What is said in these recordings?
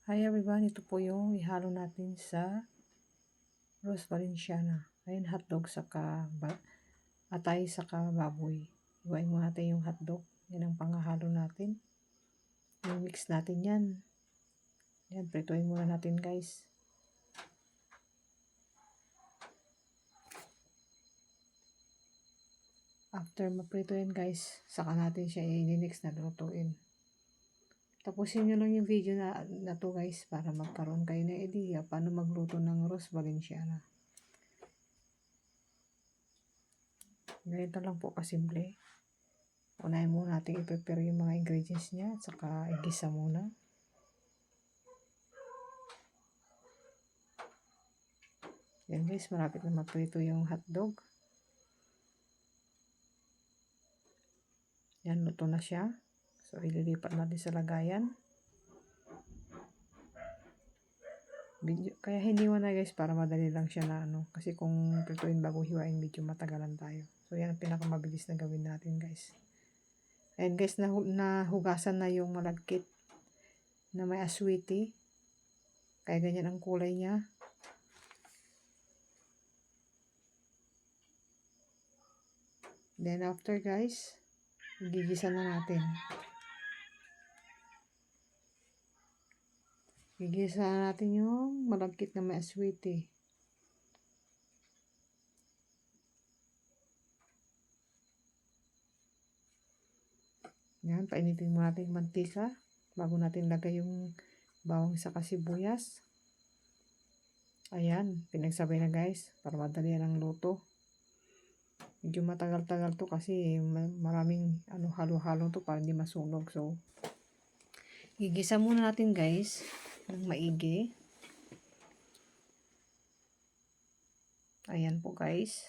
Hi everyone, ito po yung ihalo natin sa Roast Valenciana. Ayun, hotdog saka atay saka baboy. Iwain mo natin yung hotdog. Yan ang panghahalo natin. I-mix natin yan. Yan, prituin muna natin guys. After maprito yan guys, saka natin siya i-mix na lutuin. Tapusin nyo lang yung video na to guys para magkaroon kayo ng idea paano magluto ng Roast Valenciana. Ganito lang po kasimple. Unahin muna natin i-prepare yung mga ingredients niya at saka igisa muna. Yan guys, malapit na maprito yung hotdog. Yan, luto na siya. So, ililipat natin sa lagayan. Kaya hiniwa na guys para madali lang siya na ano. Kasi kung prituin bago hiwain, medyo matagalan tayo. So, yan ang pinakamabilis na gawin natin guys. Ayan guys, nahugasan na yung malagkit na may aswiti. Kaya ganyan ang kulay niya. Then after guys, gigisa na natin. Gigisa na natin yung malagkit na may aswiti. Yan, painitin mo natin yung mantika bago natin lagay yung bawang sa sibuyas. Ayan, pinagsabay na guys para madali ang luto. Medyo matagal-tagal to kasi maraming halo-halo to para hindi masunog. So, gigisa muna natin guys ng maigi. Ayan po guys.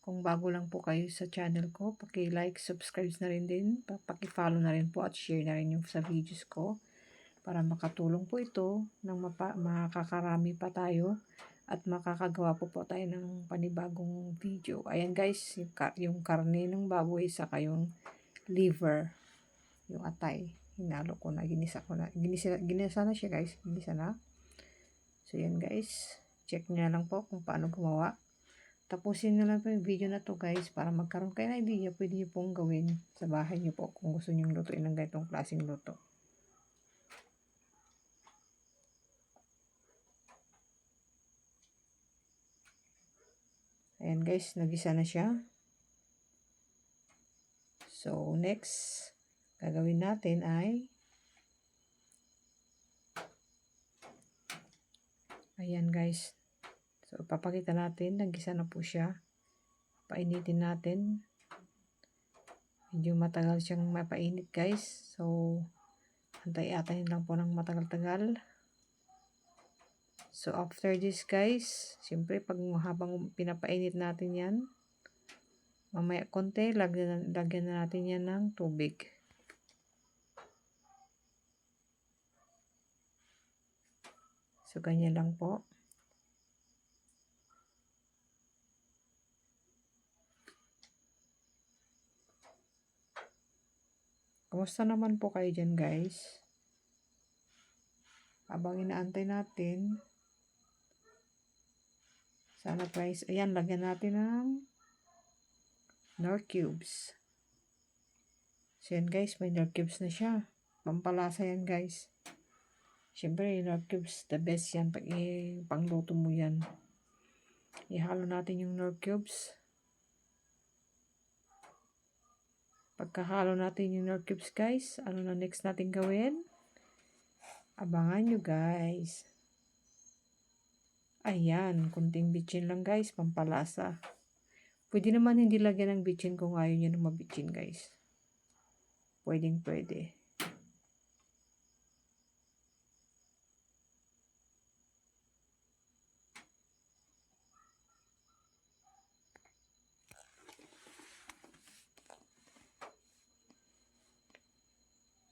Kung bago lang po kayo sa channel ko, paki-like, subscribe na rin din, paki-follow na rin po at share na rin yung sa videos ko para makatulong po ito ng makakarami pa tayo at makakagawa po tayo ng panibagong video. Ayan guys, yung karne ng baboy saka yung liver, yung atay. Hinalo ko na, ginisa na siya guys, ginisa na. So yan guys, check nyo lang po kung paano gumawa. Tapusin na lang po yung video na to guys para magkaroon kayo ng idea, pwede nyo pong gawin sa bahay nyo po kung gusto nyo lutuin ng ganitong klaseng luto. Ayan guys, nagisa na siya. So next, gagawin natin ay ayan guys. So papakita natin, nagisa na po siya. Painitin natin. Medyo matagal siyang mapainit guys. So antay-atayin lang po ng matagal-tagal. So after this guys, siyempre pag habang pinapainit natin yan, mamaya konti, lagyan na natin yan ng tubig. So ganyan lang po. Kumusta naman po kayo dyan guys? Habang inaantay natin, sana guys, ayan, lagyan natin ng Knorr cubes. So yan guys, may Knorr cubes na siya. Pampalasa yan guys. Siyempre, Knorr cubes, the best yan. Pag pangluto mo yan. Ihalo natin yung Knorr cubes. Pagkahalo natin yung Knorr cubes guys, ano na next natin gawin? Abangan nyo guys. Ayan, kunting bitchin lang guys, pampalasa. Pwede naman hindi lagyan ng bitchin kung ayaw nyo na mabitchin guys. Pwedeng pwede.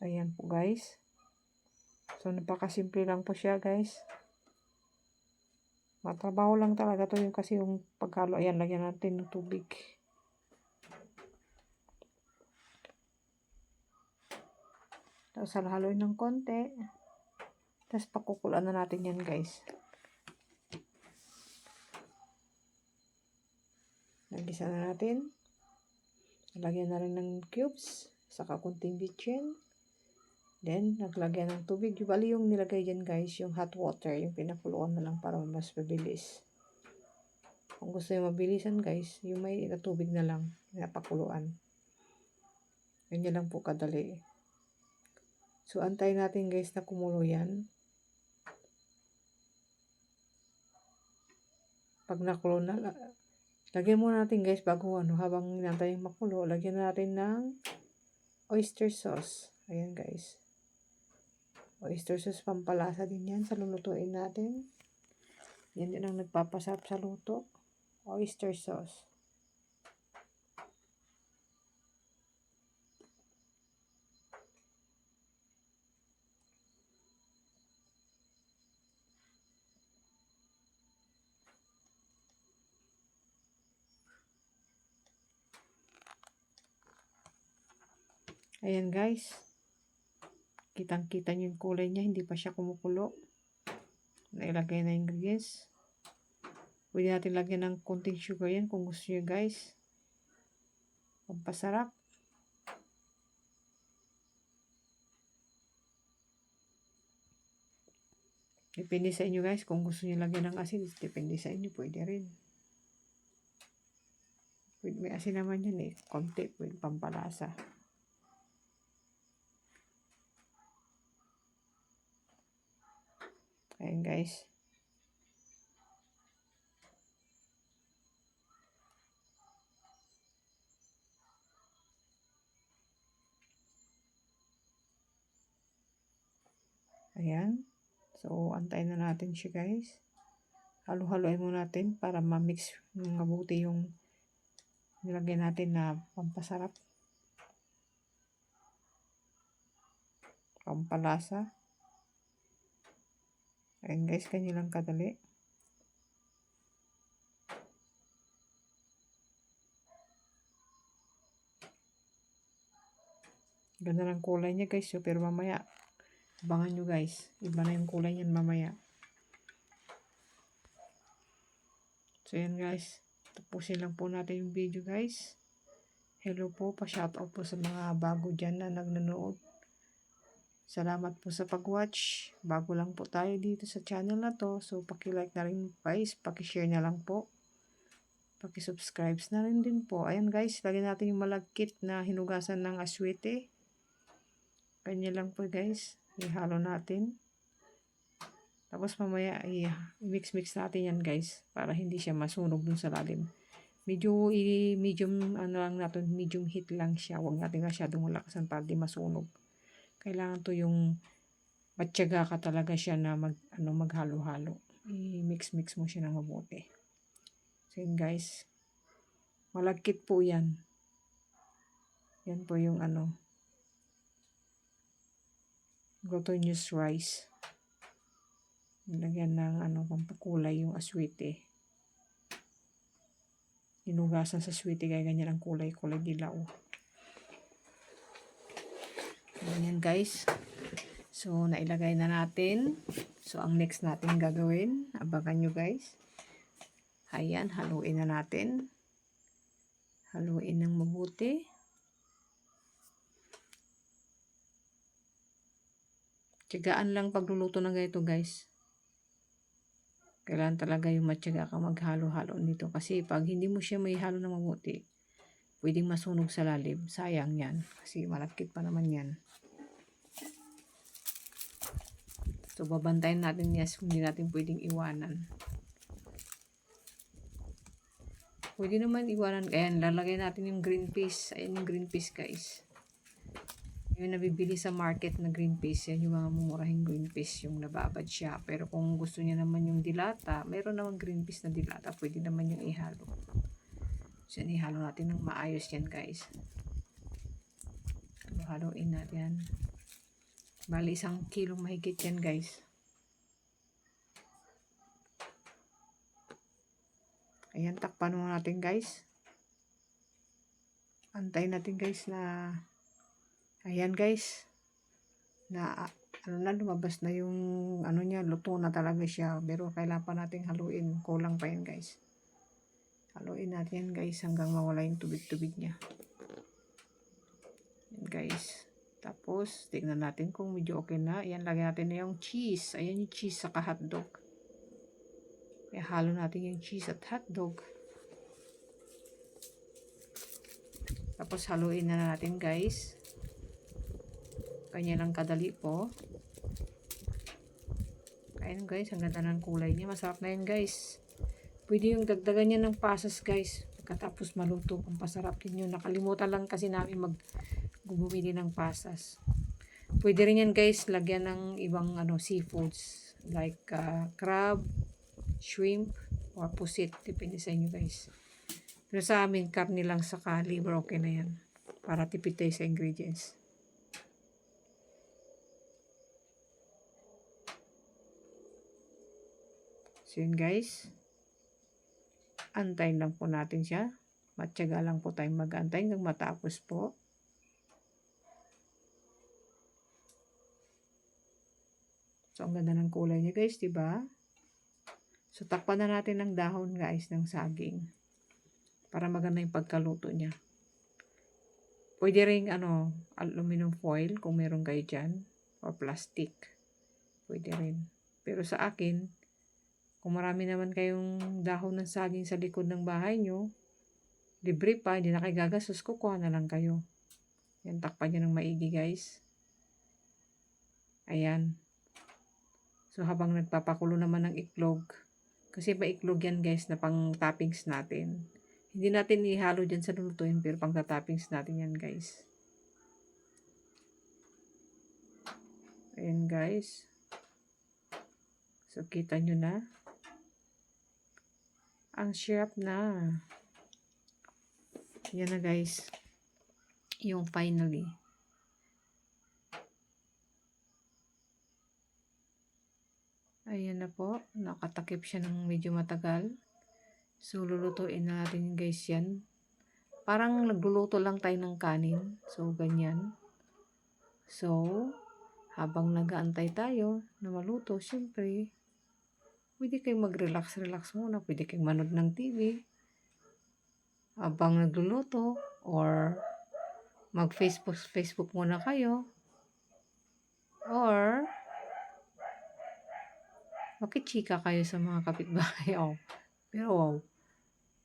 Ayan po guys. So napakasimple lang po siya guys. Matrabaho lang talaga to yung kasi yung paghalo. Ayan, lagyan natin ng tubig. Tapos halo-haloin ng konti. Tapos pakukulaan na natin yan guys. Nagisa na natin. Lagyan na rin ng cubes. Saka kunting bitchin. Then, naglagyan ng tubig. Bali yung nilagay dyan guys, yung hot water. Yung pinakuluan na lang para mas mabilis. Kung gusto yung mabilisan guys, yung may tubig na lang. Napakuluan. Ganyan lang po kadali. So, antayin natin guys na kumulo yan. Pag nakulo na, lagyan muna natin guys bago habang inantay yung makulo, lagyan natin ng oyster sauce. Ayan guys. Oyster sauce pampalasa din yan sa lulutuin natin. Yan din ang nagpapasarap sa luto. Oyster sauce. Ayan guys. Kitang-kita nyo yung kulay niya. Hindi pa siya kumukulo. Nailagay na yung ingredients. Pwede natin lagyan ng konting sugar yan kung gusto nyo guys. Pampasarap. Depende sa inyo guys. Kung gusto nyo lagyan ng asin, depende sa inyo. Pwede rin. Pwede, may asin naman yan eh. Konti. Pwede pampalasa. Ayan guys. Ayan. So, antayin na natin siya guys. Halo-haloin muna natin para ma-mix mabuti yung nilagay natin na pampasarap. Pampalasa. Ayan guys, kanya lang kadali. Ganda ng kulay niya guys. So, pero mamaya, abangan nyo guys. Iba na yung kulay niyan mamaya. So, yan guys. Tapusin lang po natin yung video guys. Hello po. Pa-shoutout po sa mga bago dyan na nanonood. Salamat po sa pag-watch. Bago lang po tayo dito sa channel na to. So, paki-like na rin guys. Paki-share na lang po. Paki-subscribe na rin din po. Ayan guys. Lagyan natin yung malagkit na hinugasan ng aswete. Kanya lang po guys. Ihalo natin. Tapos mamaya i-mix-mix natin yan guys. Para hindi siya masunog dun sa lalim. Medyo medium ano lang natin. Medium heat lang siya. Huwag natin masyadong malakasan para di masunog. Kailangan to yung matyaga ka talaga siya na maghalo-halo. I-mix-mix mo siya ng mabuti. So yun guys. Malagkit po yan. Yan po yung glutinous rice. Nilagyan ng pampakulay yung aswete. Hinugasan sa aswete kaya ganyan ang kulay dilaw. Ganyan guys. So, nailagay na natin. So, ang next natin gagawin, abangan nyo guys. Ayan, haluin na natin. Haluin ng mabuti. Tiyagaan lang pagluluto ng ganito guys. Kailangan talaga yung matyaga ka maghalo-halo nito. Kasi pag hindi mo siya may halo ng mabuti, pwedeng masunog sa lalim. Sayang yan. Kasi malagkit pa naman yan. So, babantayan natin yes kung hindi natin pwedeng iwanan. Pwede naman iwanan. Ayan, lalagay natin yung green peas. Ayan yung green peas guys. Yung nabibili sa market na green peas. Yan yung mga mumurahing green peas. Yung nababad siya. Pero kung gusto niya naman yung dilata, meron naman green peas na dilata. Pwede naman yung ihalo. So, yan, ihalo natin ng maayos yan guys. Halo-haloin natin. Bali, 1 kilong mahigit yan guys. Ayan, takpan mo natin guys. Antayin natin guys na, ayan guys, na ano na, lumabas na yung ano niya, luto na talaga siya. Pero kailangan pa nating haluin. Kulang pa yan guys. Haluin natin yan guys hanggang mawala yung tubig-tubig niya. Yan guys. Tapos, tignan natin kung medyo okay na. Ayan, lagyan natin na yung cheese. Ayan yung cheese saka hotdog. Kaya halo natin yung cheese at hotdog. Tapos, haluin na natin guys. Kanya lang kadali po. Ayan guys, ang ganda ng kulay niya. Masarap na yan guys. Pwede yung dagdagan niya ng pasas guys. Pagkatapos maluto, ang pasarap din yun. Nakalimutan lang kasi namin bumili ng pasas. Pwede rin yan guys, lagyan ng ibang seafoods. Like crab, shrimp, or pusit. Depende sa inyo guys. Pero sa amin, karne lang saka liver, okay na yan. Para tipid tayo sa ingredients. So yun guys. Antayin lang po natin siya. Matyaga lang po tayong mag-antay hanggang matapos po. So ang ganda ng kulay niya guys, diba? So takpan na natin ng dahon guys ng saging. Para maganda yung pagkaluto niya. Pwede ring aluminum foil kung meron kayo dyan. Or plastic. Pwede rin. Pero sa akin, kung marami naman kayong dahon ng saging sa likod ng bahay nyo, libre pa, hindi na kayo gagastos, kukuha na lang kayo. Yan, takpan nyo ng maigi guys. Ayan. So habang nagpapakulo naman ng iklog, kasi pa iklog yan guys na pang toppings natin. Hindi natin ihalo dyan sa lulutuin, pero pang toppings natin yan guys. Ayan guys. So kita nyo na. Ang sarap na. Yan na guys. Yung finally. Ayan na po. Nakatakip siya ng medyo matagal. So lulutuin na natin guys yan. Parang nagluluto lang tayo ng kanin. So ganyan. So habang nag-aantay tayo na maluto, syempre, pwede kayong mag-relax muna. Pwede kayong manood ng TV habang nagluluto, or mag-Facebook muna kayo, or makichika kayo sa mga kapitbahay. Pero wow,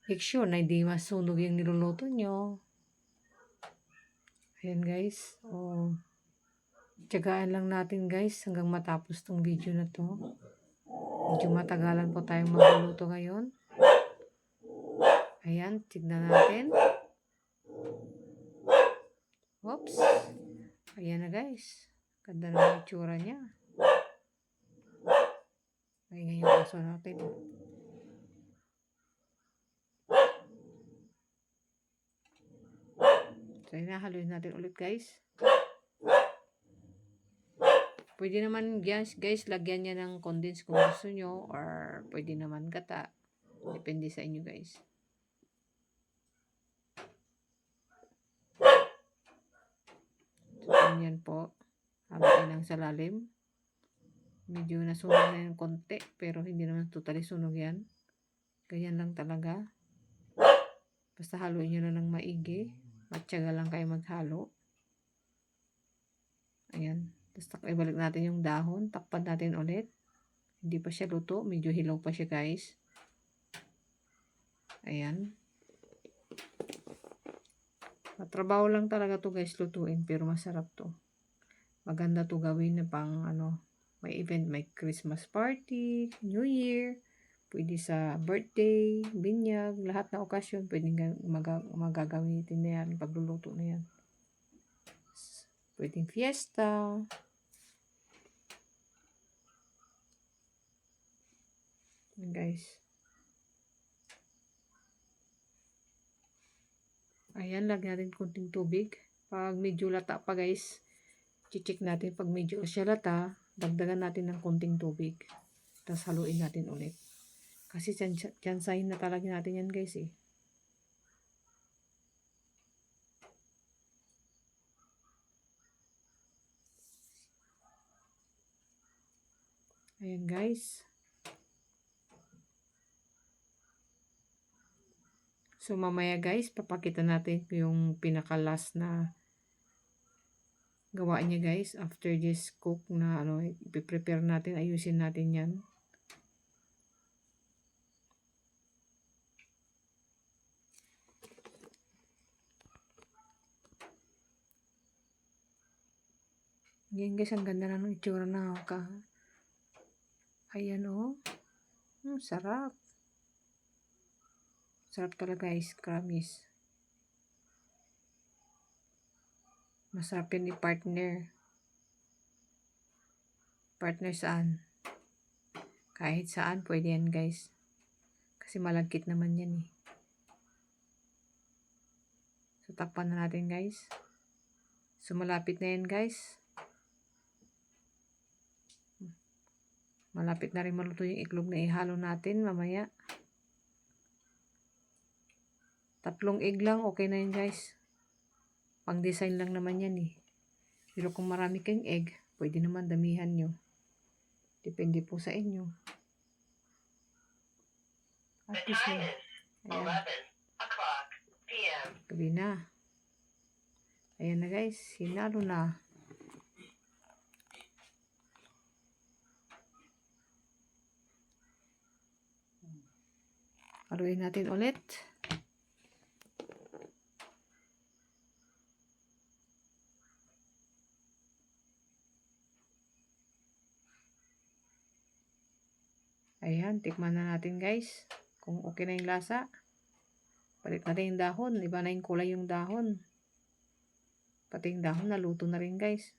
make sure na hindi masunog yung niluluto nyo. Ayan guys. Tiyagaan lang natin guys hanggang matapos tong video na to. Medyo matagalan po tayong magluluto ngayon. Ayan, tignan natin. Oops. Ayan na guys. Ganda na yung itsura niya. Ayan yung aso natin. So, haluin natin ulit guys. Pwede naman guys, lagyan niya ng condense kung gusto nyo, or pwede naman gata. Depende sa inyo guys. So, ganyan po. Haluin lang sa lalim. Medyo nasunog na yung konti, pero hindi naman totally sunog yan. Ganyan lang talaga. Basta haluin nyo na ng maigi. Matyaga lang kayo maghalo. Ayan. Tapos ibalik natin yung dahon. Takpan natin ulit. Hindi pa siya luto. Medyo hilaw pa siya guys. Ayan. Matrabaho lang talaga to guys lutuin. Pero masarap to. Maganda to gawin na pang may event. May Christmas party, New Year. Pwede sa birthday, binyag. Lahat na okasyon. Pwede magagamitin na yan. Pagluluto na yan. Pwedeng fiesta. Guys. Ayan, lagyan natin konting tubig. Pag medyo lata pa guys, check natin. Pag medyo siya lata, dagdagan natin ng konting tubig. Tapos haluin natin ulit. Kasi tsansahin na talaga natin yan guys eh. Ayan guys. So mamaya guys, papakita natin yung pinaka-last na gawa niya guys. After this cook na ano, ipiprepare natin, ayusin natin yan. Yan guys, ang ganda na ng itsura na ka. Ayan oh. Sarap. Sarap talaga guys, promise. Masarap yan ni partner. Partner saan? Kahit saan pwede yan guys. Kasi malagkit naman yan eh. So takpan na natin guys. So malapit na yan guys. Malapit na rin maluto yung iklog na ihalo natin mamaya. 3 egg lang, okay na yun guys. Pang design lang naman yan eh. Pero kung marami kayong egg, pwede naman damihan nyo. Depende po sa inyo. At least na. Ayan. Gabi na. Ayan na guys, hinalo na. Haluin natin ulit. Ayan, tikman na natin guys. Kung okay na yung lasa. Palit natin yung dahon. Iba na yung kulay yung dahon. Pati yung dahon naluto na rin guys.